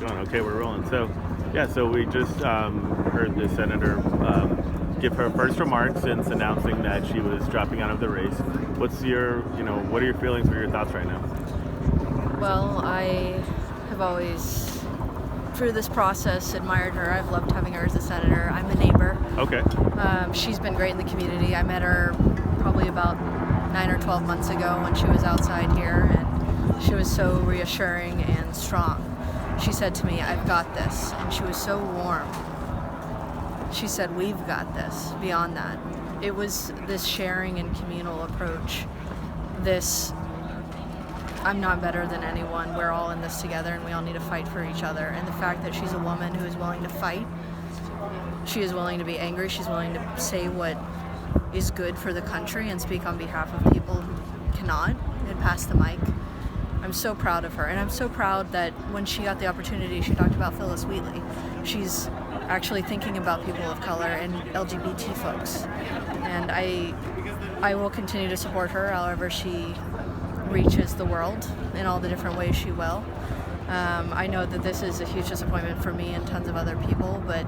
going. Okay, we're rolling. So, so we just heard the senator give her first remarks since announcing that she was dropping out of the race. What's your, what are your feelings or your thoughts right now? Well, I have always, through this process, admired her. I've loved having her as a senator. I'm a neighbor. Okay. She's been great in the community. I met her probably about 9 or 12 months ago when she was outside here, and she was so reassuring and strong. She said to me, "I've got this," and she was so warm. She said, "We've got this." Beyond that, it was this sharing and communal approach. This, I'm not better than anyone. We're all in this together, and we all need to fight for each other. And the fact that she's a woman who is willing to fight, she is willing to be angry, she's willing to say what is good for the country and speak on behalf of people who cannot, and pass the mic. I'm so proud of her, and I'm so proud that when she got the opportunity, she talked about Phyllis Wheatley. She's actually thinking about people of color and LGBT folks, and I will continue to support her however she reaches the world in all the different ways she will. I know that this is a huge disappointment for me and tons of other people, but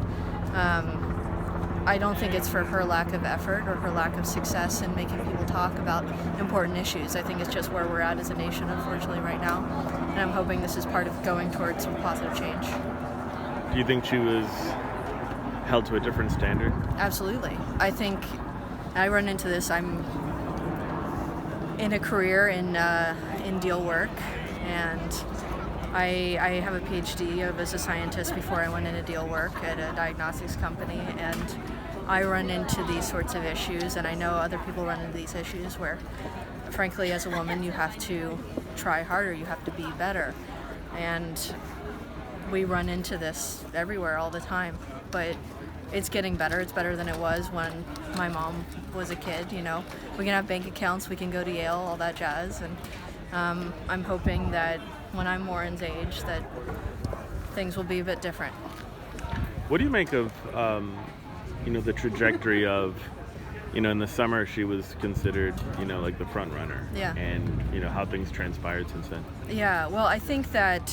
I don't think it's for her lack of effort or her lack of success in making people talk about important issues. I think it's just where we're at as a nation, unfortunately, right now, and I'm hoping this is part of going towards some positive change. Do you think she was held to a different standard? Absolutely. I think I run into this. I'm in a career in deal work, and I have a PhD. I was a scientist before I went into deal work at a diagnostics company, and I run into these sorts of issues, and I know other people run into these issues where, frankly, as a woman, you have to try harder, you have to be better, and we run into this everywhere all the time, but it's getting better. It's better than it was when my mom was a kid, We can have bank accounts, we can go to Yale, all that jazz, and I'm hoping that when I'm Warren's age that things will be a bit different. What do you make of, the trajectory of, in the summer she was considered, like the front runner. Yeah. And, how things transpired since then? Yeah, well, I think that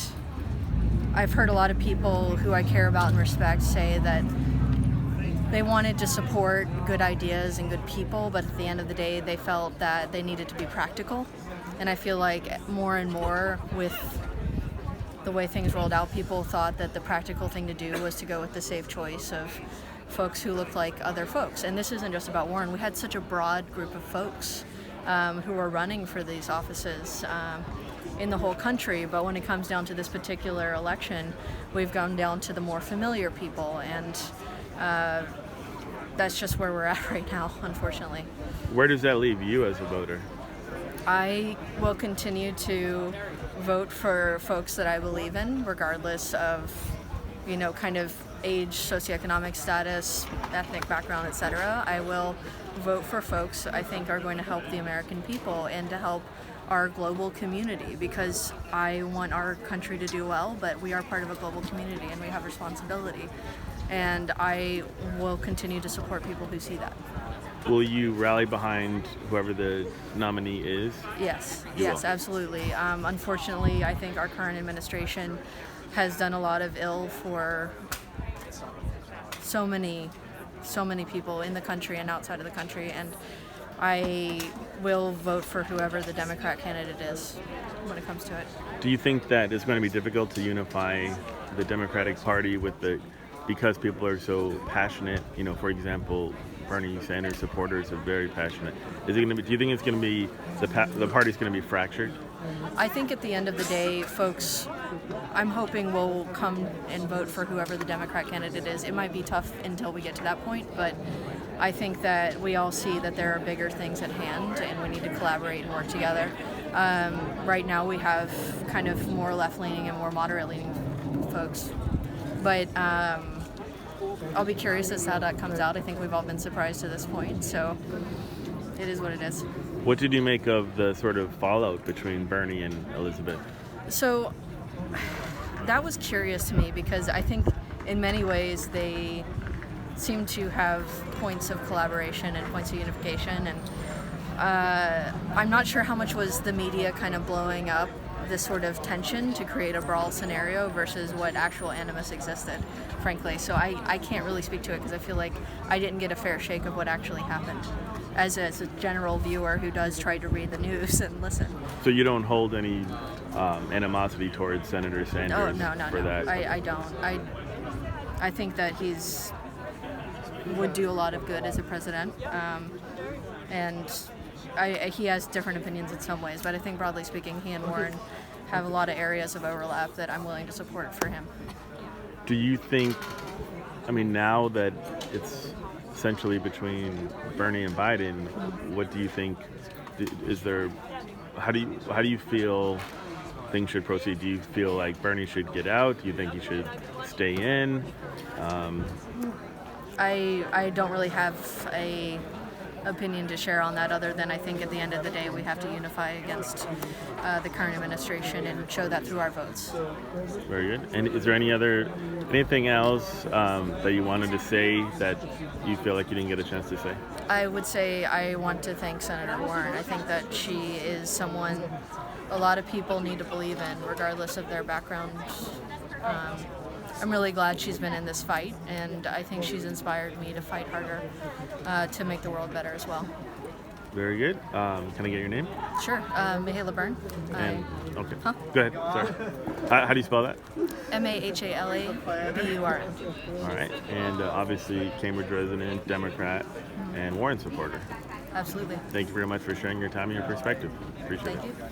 I've heard a lot of people who I care about and respect say that they wanted to support good ideas and good people, but at the end of the day, they felt that they needed to be practical. And I feel like more and more with the way things rolled out, people thought that the practical thing to do was to go with the safe choice of folks who looked like other folks. And this isn't just about Warren. We had such a broad group of folks who were running for these offices in the whole country, but when it comes down to this particular election, we've gone down to the more familiar people, and that's just where we're at right now, unfortunately. Where does that leave you as a voter? I will continue to vote for folks that I believe in, regardless of, kind of age, socioeconomic status, ethnic background, etc. I will vote for folks I think are going to help the American people and to help our global community, because I want our country to do well, but we are part of a global community and we have responsibility. And I will continue to support people who see that. Will you rally behind whoever the nominee is? Yes, You yes, will. absolutely. Unfortunately, I think our current administration has done a lot of ill for so many people in the country and outside of the country, and I will vote for whoever the Democrat candidate is when it comes to it. Do you think that it's going to be difficult to unify the Democratic Party because people are so passionate? For example, Bernie Sanders supporters are very passionate. Do you think it's going to be the party's going to be fractured? I think at the end of the day, folks, I'm hoping will come and vote for whoever the Democrat candidate is. It might be tough until we get to that point, but I think that we all see that there are bigger things at hand and we need to collaborate and work together. Right now we have kind of more left-leaning and more moderate-leaning folks, but I'll be curious as to how that comes out. I think we've all been surprised to this point, so it is what it is. What did you make of the sort of fallout between Bernie and Elizabeth? So that was curious to me because I think in many ways they seem to have points of collaboration and points of unification, and I'm not sure how much was the media kind of blowing up have this sort of tension to create a brawl scenario versus what actual animus existed, frankly. So I can't really speak to it because I feel like I didn't get a fair shake of what actually happened as a general viewer who does try to read the news and listen. So you don't hold any animosity towards Senator Sanders for that? I don't. I think that would do a lot of good as a president, and he has different opinions in some ways, but I think broadly speaking, he and Warren have a lot of areas of overlap that I'm willing to support for him. Do you think, now that it's essentially between Bernie and Biden, what do you think, how do you feel things should proceed? Do you feel like Bernie should get out? Do you think he should stay in? I don't really have a opinion to share on that, other than I think at the end of the day we have to unify against the current administration and show that through our votes. Very good. And is there anything else that you wanted to say that you feel like you didn't get a chance to say? I would say I want to thank Senator Warren. I think that she is someone a lot of people need to believe in, regardless of their background. I'm really glad she's been in this fight, and I think she's inspired me to fight harder to make the world better as well. Very good. Can I get your name? Sure. Mahala Burn. Okay. Huh? Go ahead. Sorry. How do you spell that? MAHALABURN. All right. And obviously Cambridge resident, Democrat, and Warren supporter. Absolutely. Thank you very much for sharing your time and your perspective. Appreciate it. Thank you.